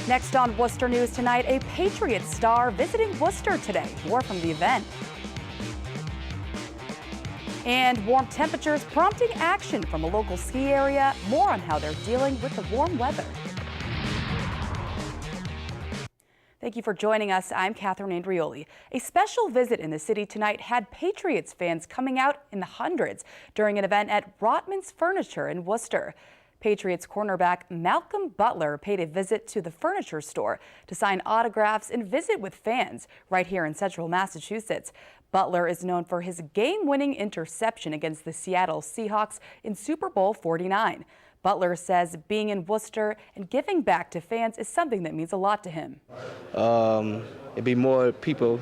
Next on Worcester News tonight, a Patriots star visiting Worcester today. More from the event. And warm temperatures prompting action from a local ski area. More on how they're dealing with the warm weather. Thank you for joining us. I'm Catherine Andrioli. A special visit in the city tonight had Patriots fans coming out in the hundreds during an event at Rotman's Furniture in Worcester. Patriots cornerback Malcolm Butler paid a visit to the furniture store to sign autographs and visit with fans right here in central Massachusetts. Butler is known for his game-winning interception against the Seattle Seahawks in Super Bowl 49. Butler says being in Worcester and giving back to fans is something that means a lot to him. It'd be more people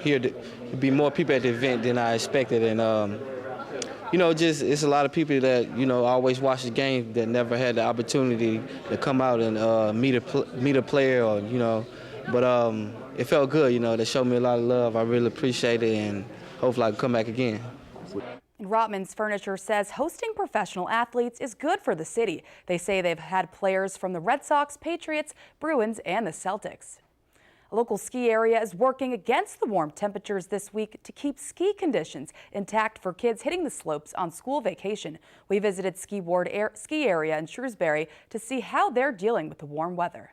here. It'd be more people at the event than I expected, and you know, just it's a lot of people that always watch the game that never had the opportunity to come out and meet a player, or but it felt good. They showed me a lot of love. I really appreciate it, and hopefully I can come back again. Rotman's Furniture says hosting professional athletes is good for the city. They say they've had players from the Red Sox, Patriots, Bruins, and the Celtics. A local ski area is working against the warm temperatures this week to keep ski conditions intact for kids hitting the slopes on school vacation. We visited Ski Area in Shrewsbury to see how they're dealing with the warm weather.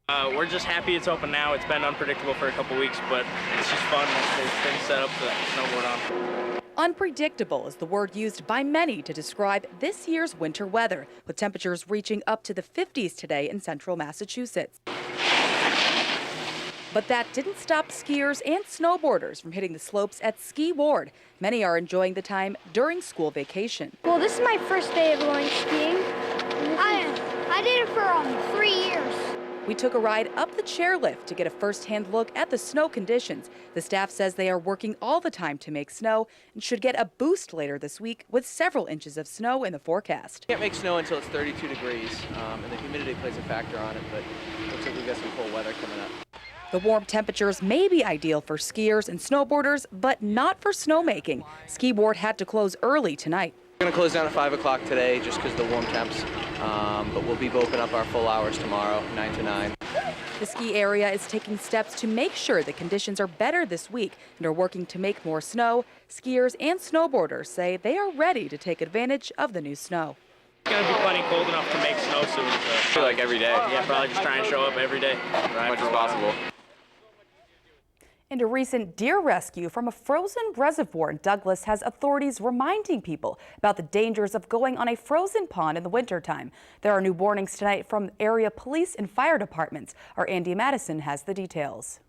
We're just happy it's open now. It's been unpredictable for a couple weeks, but it's just fun once there's things set up to snowboard on. Unpredictable is the word used by many to describe this year's winter weather, with temperatures reaching up to the 50s today in central Massachusetts. But that didn't stop skiers and snowboarders from hitting the slopes at Ski Ward. Many are enjoying the time during school vacation. Well, this is my first day of going skiing. I did it for 3 years. We took a ride up the chairlift to get a first-hand look at the snow conditions. The staff says they are working all the time to make snow and should get a boost later this week with several inches of snow in the forecast. Can't make snow until it's 32 degrees, and the humidity plays a factor on it, but looks like we've got some cold weather coming up. The warm temperatures may be ideal for skiers and snowboarders, but not for snowmaking. Ski Ward had to close early tonight. We're going to close down at 5 o'clock today just because of the warm temps, but we'll be open up our full hours tomorrow, 9 to 9. The ski area is taking steps to make sure the conditions are better this week and are working to make more snow. Skiers and snowboarders say they are ready to take advantage of the new snow. It's going to be plenty cold enough to make snow soon. So I feel like every day. Yeah, probably just try and show up every day. As much as possible. And a recent deer rescue from a frozen reservoir in Douglas has authorities reminding people about the dangers of going on a frozen pond in the wintertime. There are new warnings tonight from area police and fire departments. Our Andy Madison has the details.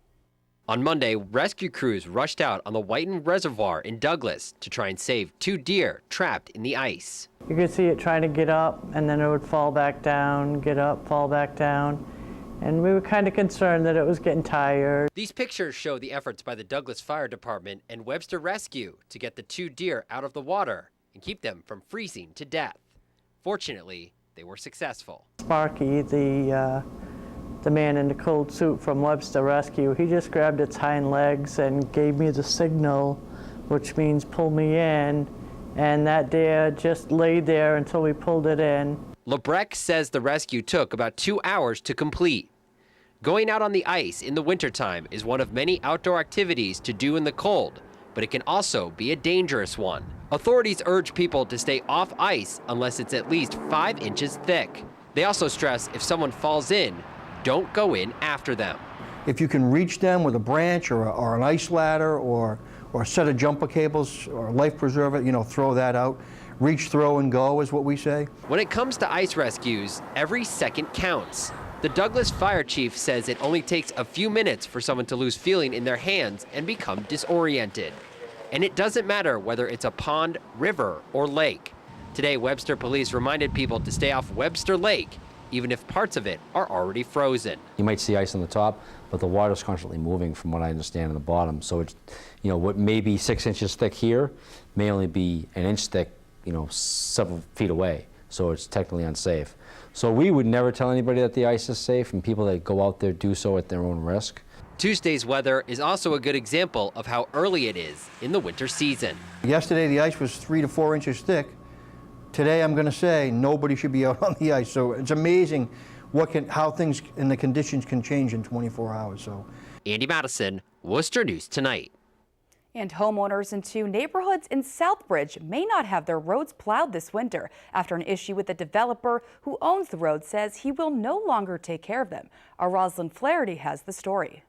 On Monday, rescue crews rushed out on the Whiten Reservoir in Douglas to try and save 2 deer trapped in the ice. You could see it trying to get up, and then it would fall back down, get up, fall back down. And we were kind of concerned that it was getting tired. These pictures show the efforts by the Douglas Fire Department and Webster Rescue to get the 2 deer out of the water and keep them from freezing to death. Fortunately, they were successful. Sparky, the man in the cold suit from Webster Rescue, he just grabbed its hind legs and gave me the signal, which means pull me in, and that deer just laid there until we pulled it in. Lebrecht says the rescue took about 2 hours to complete. Going out on the ice in the wintertime is one of many outdoor activities to do in the cold, but it can also be a dangerous one. Authorities urge people to stay off ice unless it's at least 5 inches thick. They also stress if someone falls in, don't go in after them. If you can reach them with a branch or an ice ladder or a set of jumper cables or a life preserver, throw that out. Reach, throw, and go is what we say. When it comes to ice rescues, every second counts. The Douglas Fire Chief says it only takes a few minutes for someone to lose feeling in their hands and become disoriented. And it doesn't matter whether it's a pond, river, or lake. Today, Webster police reminded people to stay off Webster Lake, even if parts of it are already frozen. You might see ice on the top, but the water's constantly moving from what I understand on the bottom. So it's, what may be 6 inches thick here may only be an inch thick, several feet away. So it's technically unsafe. So we would never tell anybody that the ice is safe, and people that go out there do so at their own risk. Tuesday's weather is also a good example of how early it is in the winter season. Yesterday the ice was 3 to 4 inches thick. Today I'm going to say nobody should be out on the ice. So it's amazing how things and the conditions can change in 24 hours. So, Andy Madison, Worcester News Tonight. And homeowners in 2 neighborhoods in Southbridge may not have their roads plowed this winter after an issue with the developer who owns the road says he will no longer take care of them. Our Rosalind Flaherty has the story.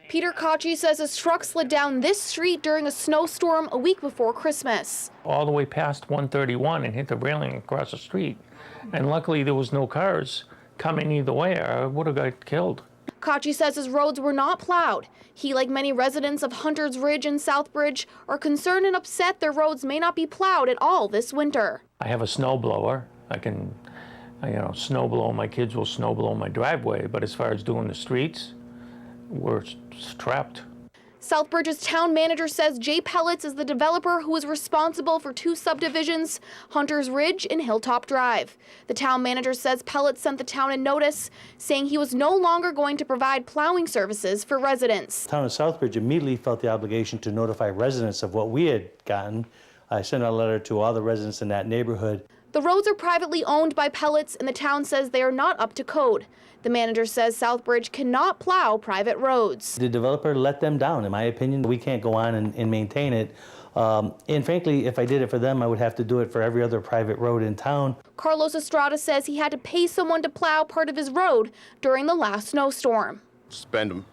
Peter Kochi says his truck slid down this street during a snowstorm a week before Christmas. All the way past 131 and hit the railing across the street. And luckily there was no cars coming either way. I would have got killed. Kochi says his roads were not plowed. He, like many residents of Hunters Ridge and Southbridge, are concerned and upset their roads may not be plowed at all this winter. I have a snow blower. I can, snow blow. My kids will snow blow my driveway. But as far as doing the streets, we're trapped. Southbridge's town manager says Jay Pellets is the developer who is responsible for 2 subdivisions, Hunters Ridge and Hilltop Drive. The town manager says Pellets sent the town a notice saying he was no longer going to provide plowing services for residents. The town of Southbridge immediately felt the obligation to notify residents of what we had gotten. I sent a letter to all the residents in that neighborhood. The roads are privately owned by Pellets, and the town says they are not up to code. The manager says Southbridge cannot plow private roads. The developer let them down, in my opinion. We can't go on and maintain it. And frankly, if I did it for them, I would have to do it for every other private road in town. Carlos Estrada says he had to pay someone to plow part of his road during the last snowstorm. Spend,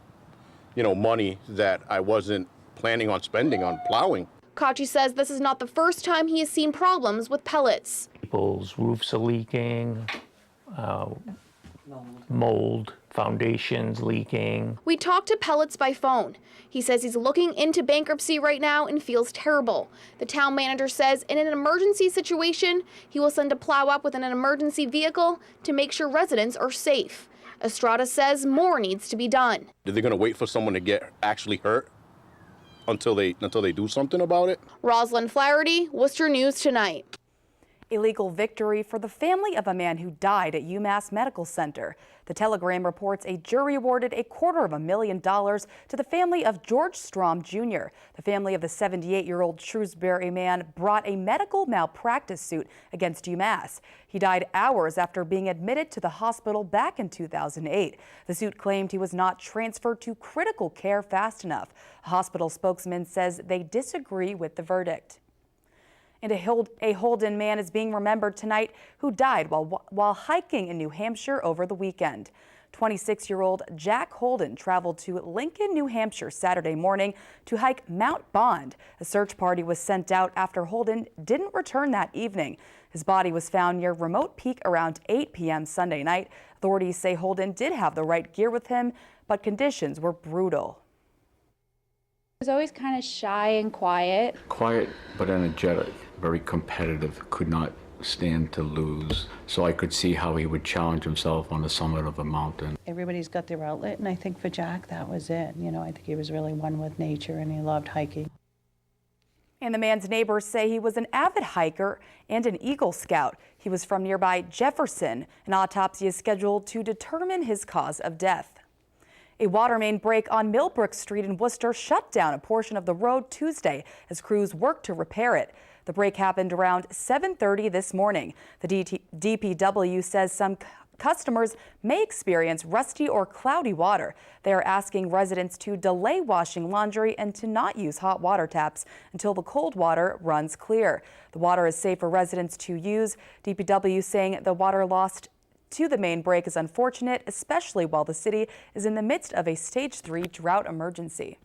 money that I wasn't planning on spending on plowing. Kochi says this is not the first time he has seen problems with Pellets. People's roofs are leaking, mold, foundations leaking. We talked to Pellets by phone. He says he's looking into bankruptcy right now and feels terrible. The town manager says in an emergency situation, he will send a plow up with an emergency vehicle to make sure residents are safe. Estrada says more needs to be done. Are they going to wait for someone to get actually hurt until they do something about it? Rosalind Flaherty, Worcester News Tonight. A legal victory for the family of a man who died at UMass Medical Center. The Telegram reports a jury awarded $250,000 to the family of George Strom Jr. The family of the 78-year-old Shrewsbury man brought a medical malpractice suit against UMass. He died hours after being admitted to the hospital back in 2008. The suit claimed he was not transferred to critical care fast enough. A hospital spokesman says they disagree with the verdict. And a Holden man is being remembered tonight who died while hiking in New Hampshire over the weekend. 26-year-old Jack Holden traveled to Lincoln, New Hampshire Saturday morning to hike Mount Bond. A search party was sent out after Holden didn't return that evening. His body was found near Remote Peak around 8 p.m. Sunday night. Authorities say Holden did have the right gear with him, but conditions were brutal. He was always kind of shy and quiet. Quiet but energetic, very competitive, could not stand to lose. So I could see how he would challenge himself on the summit of a mountain. Everybody's got their outlet, and I think for Jack that was it. I think he was really one with nature and he loved hiking. And the man's neighbors say he was an avid hiker and an Eagle Scout. He was from nearby Jefferson. An autopsy is scheduled to determine his cause of death. A water main break on Millbrook Street in Worcester shut down a portion of the road Tuesday as crews worked to repair it. The break happened around 7:30 this morning. The DPW says some customers may experience rusty or cloudy water. They are asking residents to delay washing laundry and to not use hot water taps until the cold water runs clear. The water is safe for residents to use. DPW saying the water lost to the main break is unfortunate, especially while the city is in the midst of a Stage 3 drought emergency.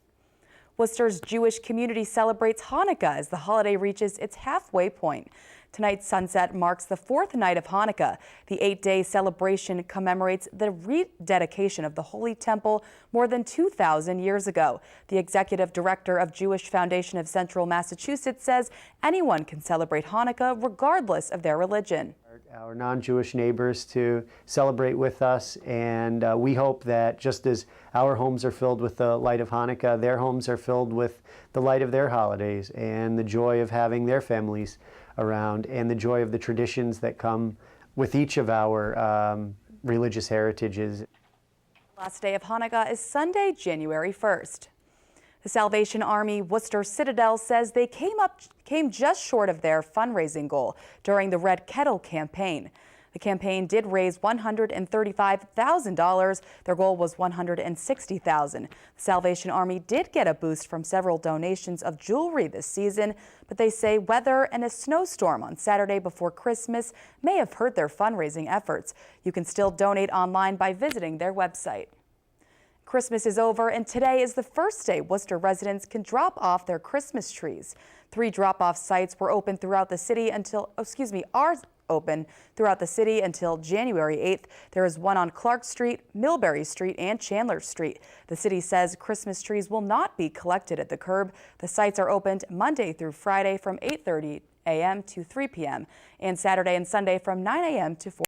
Worcester's Jewish community celebrates Hanukkah as the holiday reaches its halfway point. Tonight's sunset marks the 4th night of Hanukkah. The 8-day celebration commemorates the rededication of the Holy Temple more than 2,000 years ago. The executive director of Jewish Foundation of Central Massachusetts says anyone can celebrate Hanukkah regardless of their religion. Our non-Jewish neighbors to celebrate with us, and we hope that just as our homes are filled with the light of Hanukkah, their homes are filled with the light of their holidays and the joy of having their families around and the joy of the traditions that come with each of our religious heritages. Last day of Hanukkah is Sunday, January 1st. The Salvation Army Worcester Citadel says they came just short of their fundraising goal during the Red Kettle campaign. The campaign did raise $135,000. Their goal was $160,000. The Salvation Army did get a boost from several donations of jewelry this season, but they say weather and a snowstorm on Saturday before Christmas may have hurt their fundraising efforts. You can still donate online by visiting their website. Christmas is over, and today is the first day Worcester residents can drop off their Christmas trees. 3 drop-off sites were open throughout the city until, are open throughout the city until January 8th. There is one on Clark Street, Millbury Street, and Chandler Street. The city says Christmas trees will not be collected at the curb. The sites are opened Monday through Friday from 8:30 a.m. to 3 p.m. and Saturday and Sunday from 9 a.m. to 4